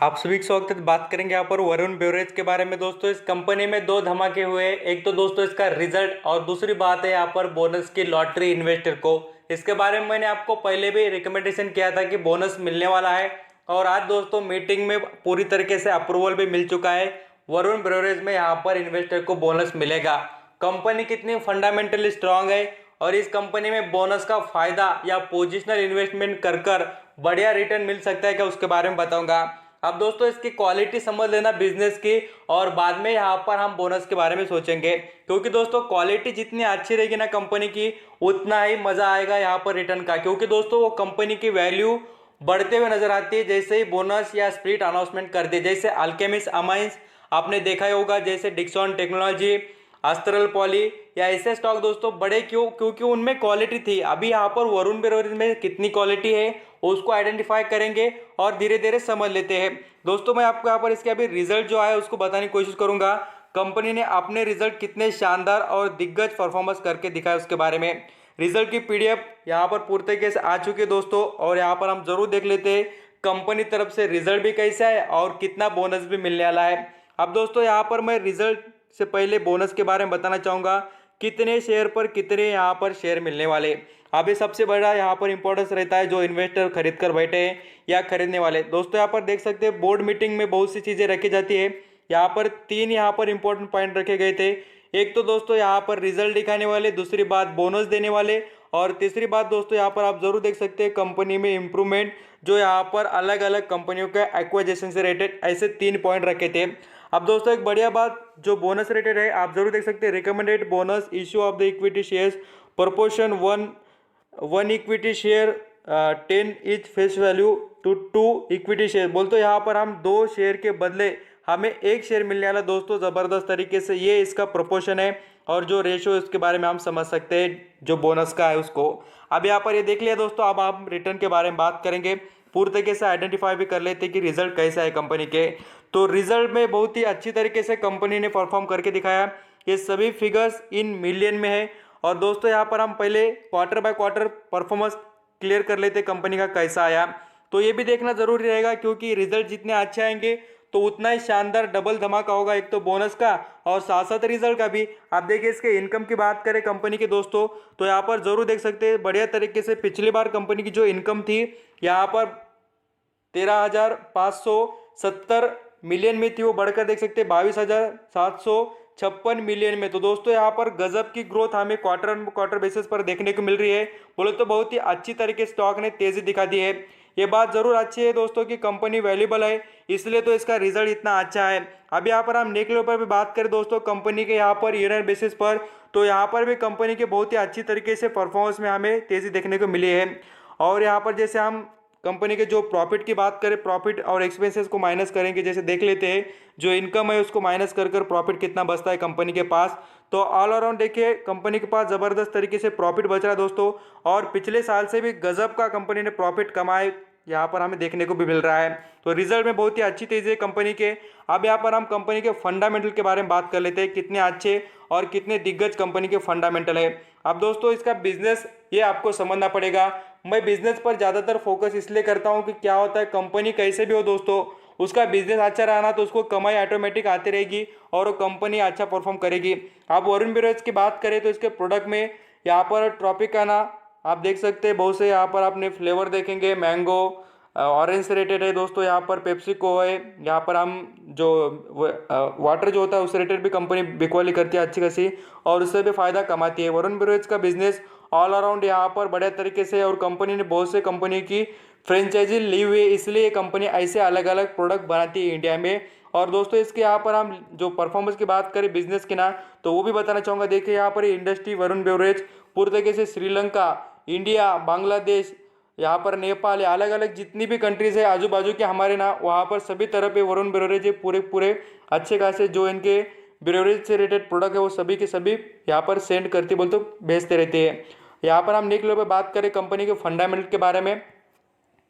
आप सभी का स्वागत है। बात करेंगे यहाँ पर वरुण बेवरेज के बारे में। दोस्तों इस कंपनी में दो धमाके हुए। एक तो दोस्तों इसका रिजल्ट और दूसरी बात है यहाँ पर बोनस की लॉटरी इन्वेस्टर को। इसके बारे में मैंने आपको पहले भी रिकमेंडेशन किया था कि बोनस मिलने वाला है और आज दोस्तों मीटिंग में पूरी तरीके से अप्रूवल भी मिल चुका है। वरुण बेवरेज में यहाँ पर इन्वेस्टर को बोनस मिलेगा। कंपनी कितनी फंडामेंटली स्ट्रांग है और इस कंपनी में बोनस का फायदा या पोजिशनल इन्वेस्टमेंट कर कर बढ़िया रिटर्न मिल सकता है क्या, उसके बारे में बताऊंगा। अब दोस्तों इसकी क्वालिटी समझ लेना बिजनेस की और बाद में यहाँ पर हम बोनस के बारे में सोचेंगे, क्योंकि दोस्तों क्वालिटी जितनी अच्छी रहेगी ना कंपनी की उतना ही मजा आएगा यहाँ पर रिटर्न का। क्योंकि दोस्तों वो कंपनी की वैल्यू बढ़ते हुए नजर आती है जैसे ही बोनस या स्प्लिट अनाउंसमेंट कर दे। जैसे अल्केमिस्ट अमाइंस आपने देखा ही होगा, जैसे डिक्सॉन टेक्नोलॉजी, अस्ट्रल पॉली या ऐसे स्टॉक दोस्तों बड़े क्यों, क्योंकि उनमें क्वालिटी थी। अभी यहाँ पर वरुण बेवरेज में कितनी क्वालिटी है उसको आइडेंटिफाई करेंगे और धीरे धीरे समझ लेते हैं। दोस्तों मैं आपको यहाँ पर इसके अभी रिजल्ट जो है उसको बताने की कोशिश करूंगा। कंपनी ने अपने रिजल्ट कितने शानदार और दिग्गज परफॉर्मेंस करके दिखाया उसके बारे में। रिजल्ट की पीडीएफ यहाँ पर पूरी तरीके से आ चुकी है दोस्तों, और यहाँ पर हम जरूर देख लेते हैं कंपनी तरफ से रिजल्ट भी कैसा है और कितना बोनस भी मिलने वाला है। अब दोस्तों यहाँ पर मैं रिजल्ट से पहले बोनस के बारे में बताना चाहूंगा, कितने शेयर पर कितने यहाँ पर शेयर मिलने वाले। अब ये सबसे बड़ा यहाँ पर इंपॉर्टेंस रहता है जो इन्वेस्टर खरीद कर बैठे हैं या खरीदने वाले। दोस्तों यहाँ पर देख सकते हैं बोर्ड मीटिंग में बहुत सी चीज़ें रखी जाती है। यहाँ पर तीन यहाँ पर इंपॉर्टेंट पॉइंट रखे गए थे। एक तो दोस्तों यहाँ पर रिजल्ट दिखाने वाले, दूसरी बात बोनस देने वाले, और तीसरी बात दोस्तों यहाँ पर आप जरूर देख सकते हैं कंपनी में इंप्रूवमेंट, जो यहाँ पर अलग अलग कंपनियों के एक्वाइजेशन से रिलेटेड ऐसे तीन पॉइंट रखे थे। अब दोस्तों एक बढ़िया बात जो बोनस रेटेड है आप जरूर देख सकते हैं, recommended bonus issue of the equity shares proportion one equity share 10 is face value to 2 equity share. बोलते यहाँ पर हम 2 शेयर के बदले हमें 1 शेयर मिलने वाला दोस्तों ज़बरदस्त तरीके से ये इसका प्रोपोर्शन है और जो रेशो इसके बारे में हम समझ सकते हैं जो बोनस का है उसको। अब यहाँ पर ये देख लिया दोस्तों। अब हम रिटर्न के बारे में बात करेंगे, पूरी तरीके से आइडेंटिफाई भी कर लेते हैं कि रिजल्ट कैसा है कंपनी के। तो रिजल्ट में बहुत ही अच्छी तरीके से कंपनी ने परफॉर्म करके दिखाया। ये सभी फिगर्स इन मिलियन में है। और दोस्तों यहाँ पर हम पहले quarter by quarter performance clear कर लेते कंपनी का कैसा आया। तो ये भी देखना जरूरी रहेगा क्योंकि रिजल्ट जितने अच्छे आएंगे तो उतना ही शानदार डबल धमाका होगा, एक तो बोनस का और साथ साथ रिजल्ट का भी। आप देखिए इसके इनकम की बात करें कंपनी के दोस्तों, तो यहाँ पर जरूर देख सकते हैं बढ़िया तरीके से पिछली बार कंपनी की जो इनकम थी यहाँ पर 13,570 मिलियन में थी, वो बढ़कर देख सकते हैं 22,756 मिलियन में। तो दोस्तों यहाँ पर गजब की ग्रोथ हमें क्वार्टर क्वार्टर बेसिस पर देखने को मिल रही है। बोले तो बहुत ही अच्छी तरीके से स्टॉक ने तेजी दिखा दी है। ये बात जरूर अच्छी है दोस्तों कि कंपनी वैल्यूबल है, इसलिए तो इसका रिजल्ट इतना अच्छा है। अब यहाँ पर हम नेक लेवल पर भी बात करें दोस्तों कंपनी के यहाँ पर ईयर बेसिस पर, तो यहाँ पर भी कंपनी के बहुत ही अच्छी तरीके से परफॉर्मेंस में हमें तेजी देखने को मिली है। और यहाँ पर जैसे हम कंपनी के जो प्रॉफिट की बात करें, प्रॉफिट और एक्सपेंसेस को माइनस करेंगे, जैसे देख लेते हैं जो इनकम है उसको माइनस कर कर प्रॉफिट कितना बचता है कंपनी के पास। तो ऑल अराउंड देखिए कंपनी के पास ज़बरदस्त तरीके से प्रॉफिट बच रहा है दोस्तों, और पिछले साल से भी गजब का कंपनी ने प्रॉफिट कमाए यहाँ पर हमें देखने को भी मिल रहा है। तो रिजल्ट में बहुत ही अच्छी तेजी है कंपनी के। अब यहाँ पर हम कंपनी के फंडामेंटल के बारे में बात कर लेते हैं, कितने अच्छे और कितने दिग्गज कंपनी के फंडामेंटल है। अब दोस्तों इसका बिजनेस ये आपको समझना पड़ेगा। मैं बिजनेस पर ज़्यादातर फोकस इसलिए करता हूँ कि क्या होता है कंपनी कैसे भी हो दोस्तों, उसका बिजनेस अच्छा रहा ना तो उसको कमाई ऑटोमेटिक आती रहेगी और वो कंपनी अच्छा परफॉर्म करेगी। आप वरुण बेवरेज की बात करें तो इसके प्रोडक्ट में यहाँ पर ट्रॉपिकाना आप देख सकते हैं, बहुत से यहाँ पर आपने फ्लेवर देखेंगे, मैंगो ऑरेंज से रेटेड है दोस्तों। यहाँ पर पेप्सिको है, यहाँ पर हम जो वाटर जो होता है उस रेटेड भी कंपनी बिकवाली करती है अच्छी खासी और उससे भी फायदा कमाती है। वरुण बेवरेज का बिजनेस ऑल अराउंड यहाँ पर बढ़िया तरीके से, और कंपनी ने बहुत से कंपनी की फ्रेंचाइजी ली हुई है, इसलिए कंपनी ऐसे अलग अलग प्रोडक्ट बनाती है इंडिया में। और दोस्तों इसके यहाँ पर हम जो परफॉर्मेंस की बात करें बिजनेस की ना, तो वो भी बताना चाहूँगा। देखिए यहाँ पर इंडस्ट्री वरुण बेवरेज पूरी तरीके से श्रीलंका, इंडिया, बांग्लादेश, यहाँ पर नेपाल या अलग अलग जितनी भी कंट्रीज है आजू बाजू के हमारे ना, वहाँ पर सभी तरह पे वरुण बेवरेज पूरे पूरे अच्छे खासे जो इनके बेवरेज से रिलेटेड प्रोडक्ट है वो सभी के सभी यहाँ पर सेंड करते बोलते भेजते रहते हैं। यहाँ पर हम नेक्स्ट लेवल पे बात करें कंपनी के फंडामेंटल के बारे में,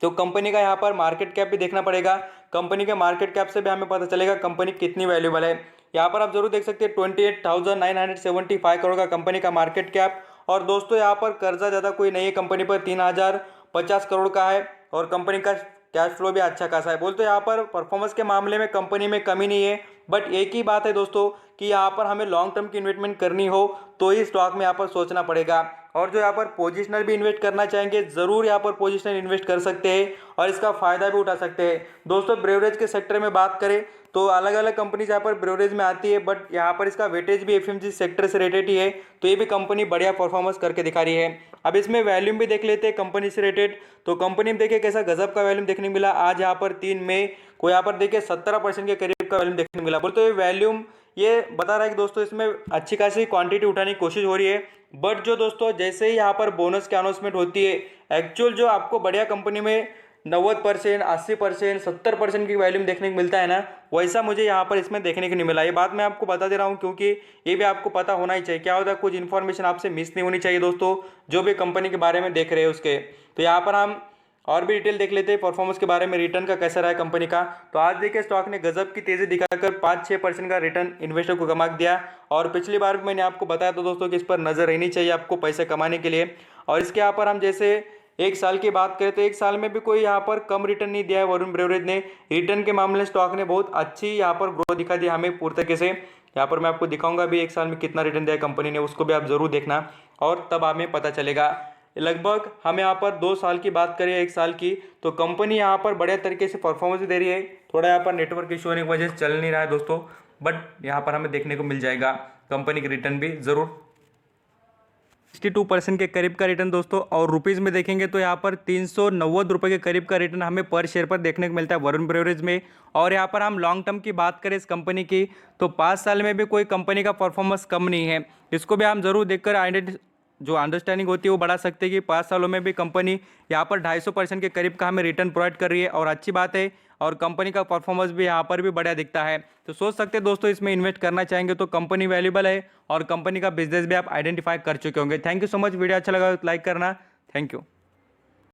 तो कंपनी का यहाँ पर मार्केट कैप भी देखना पड़ेगा। कंपनी के मार्केट कैप से भी हमें पता चलेगा कंपनी कितनी वैल्यूबल है। यहाँ पर आप जरूर देख सकते हैं 28,975 करोड़ का कंपनी का मार्केट कैप। और दोस्तों यहाँ पर कर्जा ज़्यादा कोई नहीं है कंपनी पर, 3,050 करोड़ का है। और कंपनी का कैश फ्लो भी अच्छा खासा है। बोल तो यहाँ पर परफॉर्मेंस के मामले में कंपनी में कमी नहीं है, बट एक ही बात है दोस्तों कि यहाँ पर हमें लॉन्ग टर्म की इन्वेस्टमेंट करनी हो तो ही स्टॉक में यहाँ पर सोचना पड़ेगा। और जो यहाँ पर पोजिशनल भी इन्वेस्ट करना चाहेंगे ज़रूर यहाँ पर पोजिशनल इन्वेस्ट कर सकते हैं और इसका फ़ायदा भी उठा सकते हैं। दोस्तों ब्रेवरेज के सेक्टर में बात करें तो अलग अलग कंपनीज यहाँ पर ब्रेवरेज में आती है, बट यहाँ पर इसका वेटेज भी एफएमजी सेक्टर से रेटेड ही है, तो ये भी कंपनी बढ़िया परफॉर्मेंस करके दिखा रही है। अब इसमें वैल्यूम भी देख लेते हैं कंपनी से रेटेड, तो कंपनी में देखिए कैसा गजब का वैल्यूम देखने को मिला। आज यहाँ पर 3 मई को यहाँ पर देखिए 17% के करीब का वैल्यूम देखने को मिला। बोलते ये वैल्यूम ये बता रहा है कि दोस्तों इसमें अच्छी खासी क्वांटिटी उठाने की कोशिश हो रही है, बट जो दोस्तों जैसे ही यहाँ पर बोनस की अनाउंसमेंट होती है, एक्चुअल जो आपको बढ़िया कंपनी में 90%, 80%, 70% की वैल्यूम देखने को मिलता है ना, वैसा मुझे यहाँ पर इसमें देखने को नहीं मिला। ये बात मैं आपको बता दे रहा हूँ क्योंकि ये भी आपको पता होना ही चाहिए। क्या होता है, कुछ इन्फॉर्मेशन आपसे मिस नहीं होनी चाहिए दोस्तों, जो भी कंपनी के बारे में देख रहे हैं उसके। तो यहाँ पर हम और भी डिटेल देख लेते हैं परफॉर्मेंस के बारे में, रिटर्न का कैसा रहा है कंपनी का। तो आज देखिए स्टॉक ने गजब की तेजी दिखाकर 5-6% का रिटर्न इन्वेस्टर को कमा दिया। और पिछली बार भी मैंने आपको बताया था दोस्तों कि इस पर नजर रहनी चाहिए आपको पैसे कमाने के लिए। और इसके यहाँ पर हम जैसे एक साल की बात करें तो एक साल में भी कोई यहाँ पर कम रिटर्न नहीं दिया है वरुण ब्रेवरेज ने। रिटर्न के मामले में स्टॉक ने बहुत अच्छी यहाँ पर ग्रोथ दिखा दी हमें पूरी तरीके से। यहाँ पर मैं आपको दिखाऊंगा भी एक साल में कितना रिटर्न दिया कंपनी ने, उसको भी आप जरूर देखना और तब हमें पता चलेगा। लगभग हम यहाँ पर 2 साल की बात करें, 1 साल की, तो कंपनी यहाँ पर बढ़िया तरीके से परफॉर्मेंस दे रही है। थोड़ा यहाँ पर नेटवर्क इशू होने की वजह से चल नहीं रहा है दोस्तों, बट यहाँ पर हमें देखने को मिल जाएगा कंपनी की रिटर्न भी जरूर 62% के करीब का रिटर्न दोस्तों। और रुपीज़ में देखेंगे तो यहाँ पर 390 रुपये के करीब का रिटर्न हमें पर शेयर पर देखने को मिलता है वरुण ब्रेवरेज में। और यहाँ पर हम लॉन्ग टर्म की बात करें इस कंपनी की तो 5 साल में भी कोई कंपनी का परफॉर्मेंस कम नहीं है। इसको भी हम जरूर देखकर जो अंडरस्टैंडिंग होती है वो बढ़ा सकते हैं कि 5 सालों में भी कंपनी यहाँ पर 250% के करीब का हमें रिटर्न प्रोवाइड कर रही है और अच्छी बात है। और कंपनी का परफॉर्मेंस भी यहाँ पर भी बढ़िया दिखता है, तो सोच सकते हैं दोस्तों इसमें इन्वेस्ट करना चाहेंगे तो कंपनी वैल्यूबल है और कंपनी का बिजनेस भी आप आइडेंटिफाई कर चुके होंगे। Thank you so much. Video अच्छा लगा तो लाइक करना। Thank you.